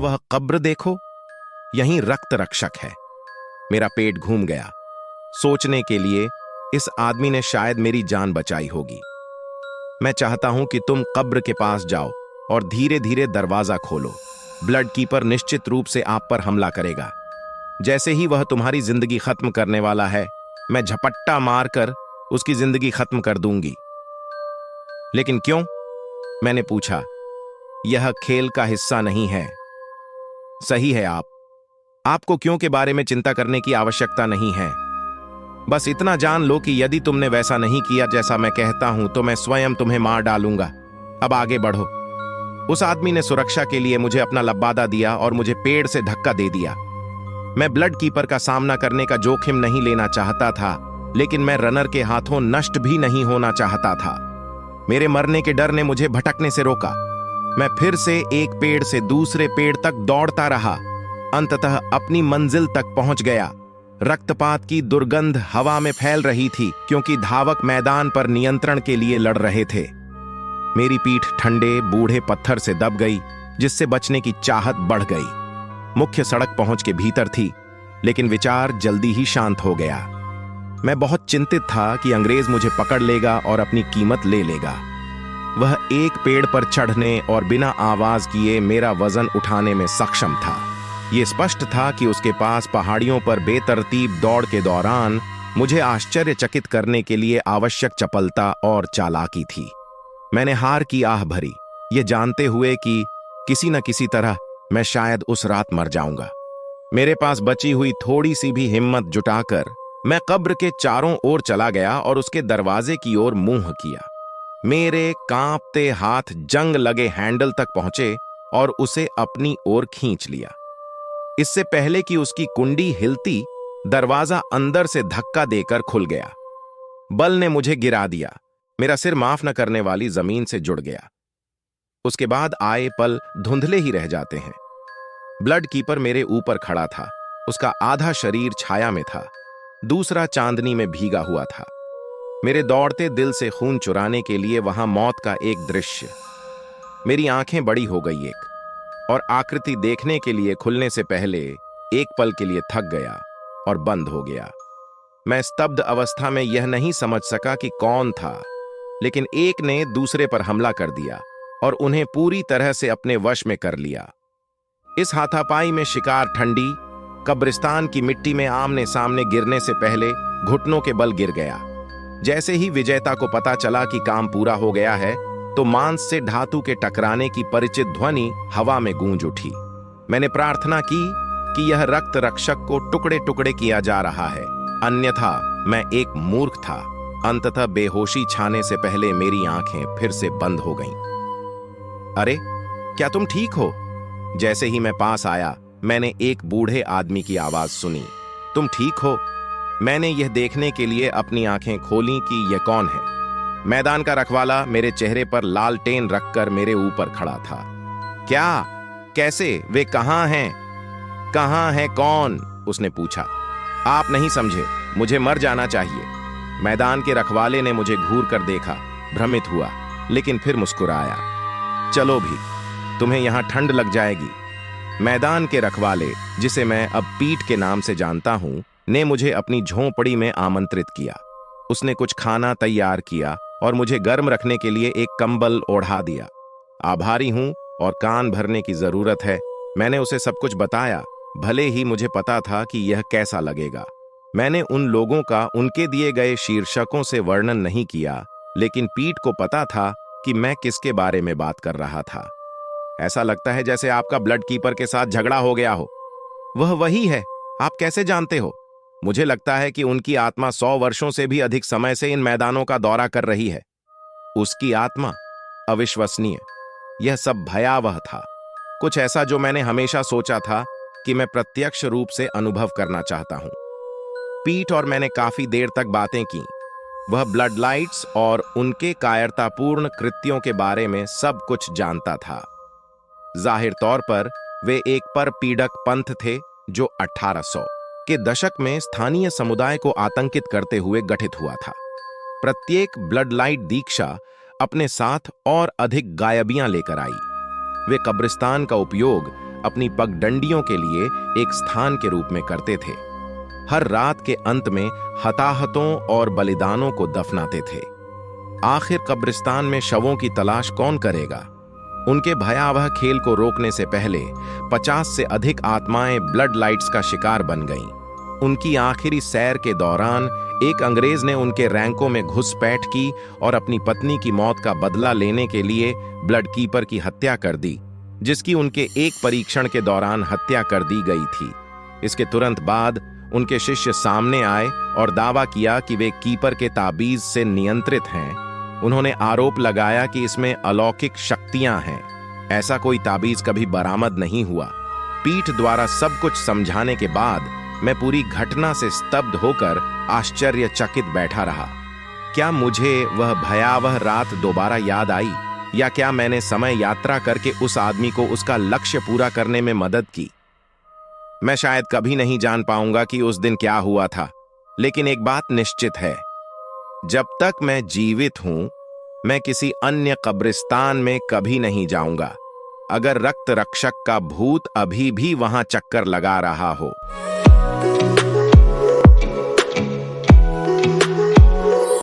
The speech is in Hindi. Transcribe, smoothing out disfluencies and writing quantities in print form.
वह कब्र देखो, यहीं रक्त रक्षक है। मेरा पेट घूम गया, सोचने के लिए इस आदमी ने शायद मेरी जान बचाई होगी। मैं चाहता हूं कि तुम कब्र के पास जाओ और धीरे धीरे दरवाजा खोलो। ब्लड कीपर निश्चित रूप से आप पर हमला करेगा। जैसे ही वह तुम्हारी जिंदगी खत्म करने वाला है, मैं झपट्टा मारकर उसकी जिंदगी खत्म कर दूंगी। लेकिन क्यों? मैंने पूछा। यह खेल का हिस्सा नहीं है। सही है, आपको क्यों के बारे में चिंता करने की आवश्यकता नहीं है। बस इतना जान लो कि यदि तुमने वैसा नहीं किया जैसा मैं कहता हूं, तो मैं स्वयं तुम्हें मार डालूंगा। अब आगे बढ़ो। उस आदमी ने सुरक्षा के लिए मुझे अपना लब्बादा दिया और मुझे पेड़ से धक्का दे दिया। मैं ब्लड कीपर का सामना करने का जोखिम नहीं लेना चाहता था, लेकिन मैं रनर के हाथों नष्ट भी नहीं होना चाहता था। मेरे मरने के डर ने मुझे भटकने से रोका। मैं फिर से एक पेड़ से दूसरे पेड़ तक दौड़ता रहा। अंततः अपनी मंजिल तक पहुंच गया। रक्तपात की दुर्गंध हवा में फैल रही थी, क्योंकि धावक मैदान पर नियंत्रण के लिए लड़ रहे थे। मेरी पीठ ठंडे बूढ़े पत्थर से दब गई, जिससे बचने की चाहत बढ़ गई। मुख्य सड़क पहुंच के भीतर थी, लेकिन विचार जल्दी ही शांत हो गया। मैं बहुत चिंतित था कि अंग्रेज मुझे पकड़ लेगा और अपनी कीमत ले लेगा। वह एक पेड़ पर चढ़ने और बिना आवाज किए मेरा वजन उठाने में सक्षम था। यह स्पष्ट था कि उसके पास पहाड़ियों पर बेतरतीब दौड़ के दौरान मुझे आश्चर्यचकित करने के लिए आवश्यक चपलता और चालाकी थी। मैंने हार की आह भरी, ये जानते हुए कि किसी न किसी तरह मैं शायद उस रात मर जाऊंगा। मेरे पास बची हुई थोड़ी सी भी हिम्मत जुटाकर मैं कब्र के चारों ओर चला गया और उसके दरवाजे की ओर मुंह किया। मेरे कांपते हाथ जंग लगे हैंडल तक पहुंचे और उसे अपनी ओर खींच लिया। इससे पहले कि उसकी कुंडी हिलती, दरवाजा अंदर से धक्का देकर खुल गया। बल ने मुझे गिरा दिया। मेरा सिर माफ न करने वाली जमीन से जुड़ गया। उसके बाद आए पल धुंधले ही रह जाते हैं। ब्लड कीपर मेरे ऊपर खड़ा था। उसका आधा शरीर छाया में था, दूसरा चांदनी में भीगा हुआ था। मेरे दौड़ते दिल से खून चुराने के लिए वहां मौत का एक दृश्य। मेरी आंखें बड़ी हो गई एक, और आकृति देखने के लिए खुलने से पहले एक पल के लिए थक गया और बंद हो गया। मैं स्तब्ध अवस्था में यह नहीं समझ सका कि कौन था, लेकिन एक ने दूसरे पर हमला कर दिया और उन्हें पूरी तरह से अपने वश में कर लिया। इस हाथापाई में शिकार ठंडी कब्रिस्तान की मिट्टी में आमने सामने गिरने से पहले घुटनों के बल गिर गया। जैसे ही विजेता को पता चला कि काम पूरा हो गया है, तो मांस से धातु के टकराने की परिचित ध्वनि हवा में गूंज उठी। मैंने प्रार्थना की कि यह रक्त रक्षक को टुकड़े टुकड़े किया जा रहा है, अन्यथा मैं एक मूर्ख था। अंततः बेहोशी छाने से पहले मेरी आंखें फिर से बंद हो गईं। अरे, क्या तुम ठीक हो? जैसे ही मैं पास आया, मैंने एक बूढ़े आदमी की आवाज सुनी। तुम ठीक हो? मैंने यह देखने के लिए अपनी आंखें खोलीं कि यह कौन है। मैदान का रखवाला मेरे चेहरे पर लालटेन रखकर मेरे ऊपर खड़ा था। क्या? कैसे? वे कहां हैं? कहां है कौन? उसने पूछा। आप नहीं समझे, मुझे मर जाना चाहिए। मैदान के रखवाले ने मुझे घूर कर देखा, भ्रमित हुआ, लेकिन फिर मुस्कुराया। चलो भी, तुम्हें यहां ठंड लग जाएगी। मैदान के रखवाले, जिसे मैं अब पीट के नाम से जानता हूं, ने मुझे अपनी झोंपड़ी में आमंत्रित किया। उसने कुछ खाना तैयार किया और मुझे गर्म रखने के लिए एक कंबल ओढ़ा दिया। आभारी हूं और कान भरने की जरूरत है। मैंने उसे सब कुछ बताया, भले ही मुझे पता था कि यह कैसा लगेगा। मैंने उन लोगों का उनके दिए गए शीर्षकों से वर्णन नहीं किया, लेकिन पीट को पता था कि मैं किसके बारे में बात कर रहा था। ऐसा लगता है जैसे आपका ब्लड कीपर के साथ झगड़ा हो गया हो। वह वही है। आप कैसे जानते हो? मुझे लगता है कि उनकी आत्मा 100 वर्षों से भी अधिक समय से इन मैदानों का दौरा कर रही है। उसकी आत्मा? अविश्वसनीय। यह सब भयावह था, कुछ ऐसा जो मैंने हमेशा सोचा था कि मैं प्रत्यक्ष रूप से अनुभव करना चाहता हूं। पीट और मैंने काफी देर तक बातें की। वह ब्लड लाइट्स और उनके कायरतापूर्ण कृत्यों के बारे में सब कुछ जानता था। जाहिर तौर पर वे एक परपीड़क पंथ थे जो 1800 के दशक में स्थानीय समुदाय को आतंकित करते हुए गठित हुआ था। प्रत्येक ब्लड लाइट दीक्षा अपने साथ और अधिक गायबियां लेकर आई। वे कब्रिस्तान का उपयोग अपनी पगडंडियों के लिए एक स्थान के रूप में करते थे। हर रात के अंत में हताहतों और बलिदानों को दफनाते थे। आखिर कब्रिस्तान में शवों की तलाश कौन करेगा? उनके भयावह खेल को रोकने से पहले 50 से अधिक आत्माएं ब्लड लाइट्स का शिकार बन गईं। उनकी आखिरी सैर के दौरान एक अंग्रेज ने उनके रैंकों में घुसपैठ की और अपनी पत्नी की मौत का बदला लेने के लिए ब्लड कीपर की हत्या कर दी, जिसकी उनके एक परीक्षण के दौरान हत्या कर दी गई थी। इसके तुरंत बाद उनके शिष्य सामने आए और दावा किया कि वे कीपर के ताबीज से नियंत्रित हैं। उन्होंने आरोप लगाया कि इसमें अलौकिक शक्तियां हैं। ऐसा कोई ताबीज कभी बरामद नहीं हुआ। पीठ द्वारा सब कुछ समझाने के बाद मैं पूरी घटना से स्तब्ध होकर आश्चर्यचकित बैठा रहा। क्या मुझे वह भयावह रात दोबारा याद आई, या क्या मैंने समय यात्रा करके उस आदमी को उसका लक्ष्य पूरा करने में मदद की? मैं शायद कभी नहीं जान पाऊंगा कि उस दिन क्या हुआ था, लेकिन एक बात निश्चित है, जब तक मैं जीवित हूं, मैं किसी अन्य कब्रिस्तान में कभी नहीं जाऊंगा, अगर रक्त रक्षक का भूत अभी भी वहां चक्कर लगा रहा हो।